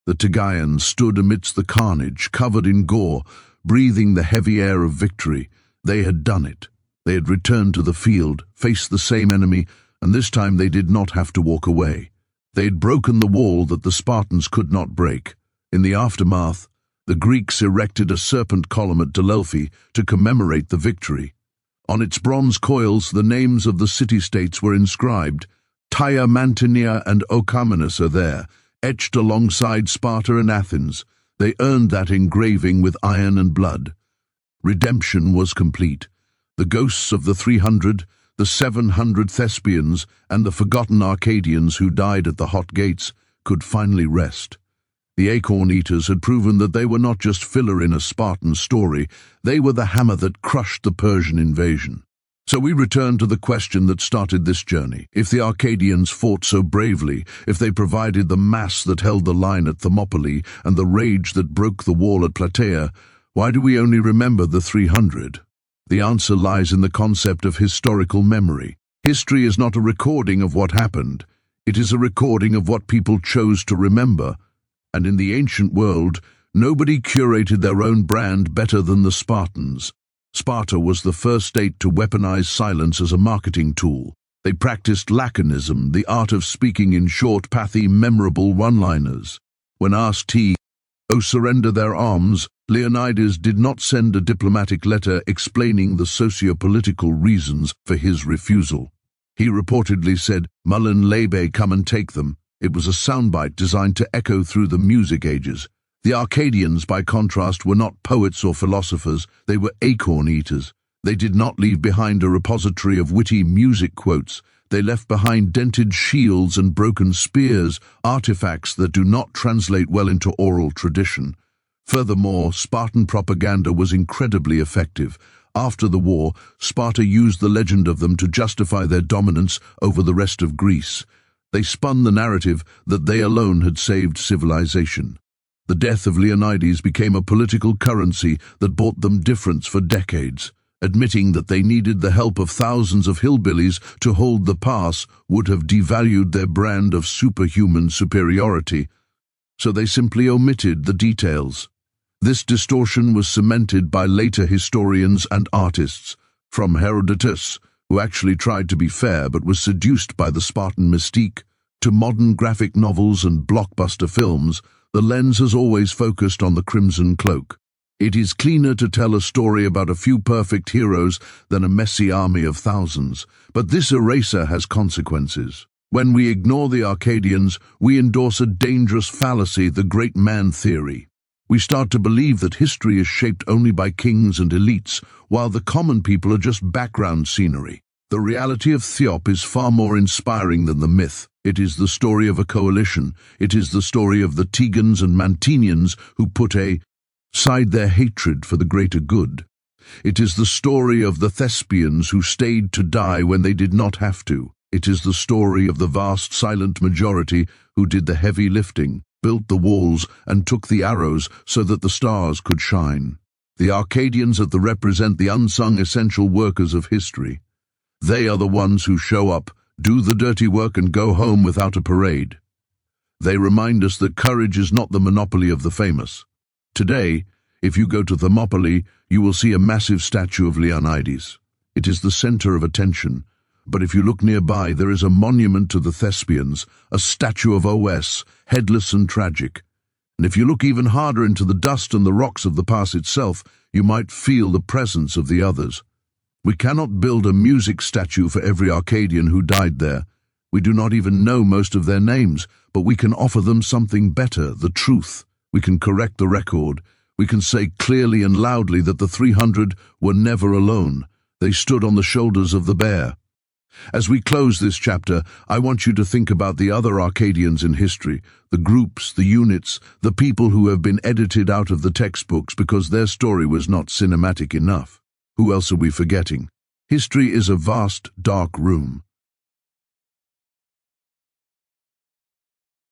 The Arcadians stood amidst the carnage, covered in gore, breathing the heavy air of victory. They had done it. They had returned to the field, faced the same enemy, and this time they did not have to walk away. They had broken the wall that the Spartans could not break. In the aftermath, the Greeks erected a serpent column at Delphi to commemorate the victory. On its bronze coils, the names of the city-states were inscribed. Tyre, Mantinea, and Orchomenus are there, etched alongside Sparta and Athens. They earned that engraving with iron and blood. Redemption was complete. The ghosts of the 300, the 700 Thespians, and the forgotten Arcadians who died at the hot gates could finally rest. The acorn-eaters had proven that they were not just filler in a Spartan story, they were the hammer that crushed the Persian invasion. So we return to the question that started this journey. If the Arcadians fought so bravely, if they provided the mass that held the line at Thermopylae and the rage that broke the wall at Plataea, why do we only remember the 300? The answer lies in the concept of historical memory. History is not a recording of what happened. It is a recording of what people chose to remember. And in the ancient world, nobody curated their own brand better than the Spartans. Sparta was the first state to weaponize silence as a marketing tool. They practiced laconism, the art of speaking in short, pathy, memorable one-liners. When asked to surrender their arms, Leonidas did not send a diplomatic letter explaining the socio-political reasons for his refusal. He reportedly said, "Mullen Lebe, come and take them." It was a soundbite designed to echo through the music ages. The Arcadians, by contrast, were not poets or philosophers, they were acorn-eaters. They did not leave behind a repository of witty music quotes. They left behind dented shields and broken spears, artifacts that do not translate well into oral tradition. Furthermore, Spartan propaganda was incredibly effective. After the war, Sparta used the legend of them to justify their dominance over the rest of Greece. They spun the narrative that they alone had saved civilization. The death of Leonidas became a political currency that bought them difference for decades. Admitting that they needed the help of thousands of hillbillies to hold the pass would have devalued their brand of superhuman superiority, so they simply omitted the details. This distortion was cemented by later historians and artists, from Herodotus, who actually tried to be fair but was seduced by the Spartan mystique, to modern graphic novels and blockbuster films. The lens has always focused on the Crimson Cloak. It is cleaner to tell a story about a few perfect heroes than a messy army of thousands, but this eraser has consequences. When we ignore the Arcadians, we endorse a dangerous fallacy, the great man theory. We start to believe that history is shaped only by kings and elites, while the common people are just background scenery. The reality of Theop is far more inspiring than the myth. It is the story of a coalition. It is the story of the Tegans and Mantineans who put aside their hatred for the greater good. It is the story of the Thespians who stayed to die when they did not have to. It is the story of the vast silent majority who did the heavy lifting, built the walls, and took the arrows so that the stars could shine. The Arcadians represent the unsung essential workers of history. They are the ones who show up, do the dirty work, and go home without a parade. They remind us that courage is not the monopoly of the famous. Today, if you go to Thermopylae, you will see a massive statue of Leonidas. It is the center of attention. But if you look nearby, there is a monument to the Thespians, a statue of Os, headless and tragic. And if you look even harder into the dust and the rocks of the pass itself, you might feel the presence of the others. We cannot build a music statue for every Arcadian who died there. We do not even know most of their names, but we can offer them something better, the truth. We can correct the record. We can say clearly and loudly that the 300 were never alone. They stood on the shoulders of the bear. As we close this chapter, I want you to think about the other Arcadians in history, the groups, the units, the people who have been edited out of the textbooks because their story was not cinematic enough. Who else are we forgetting? History is a vast, dark room.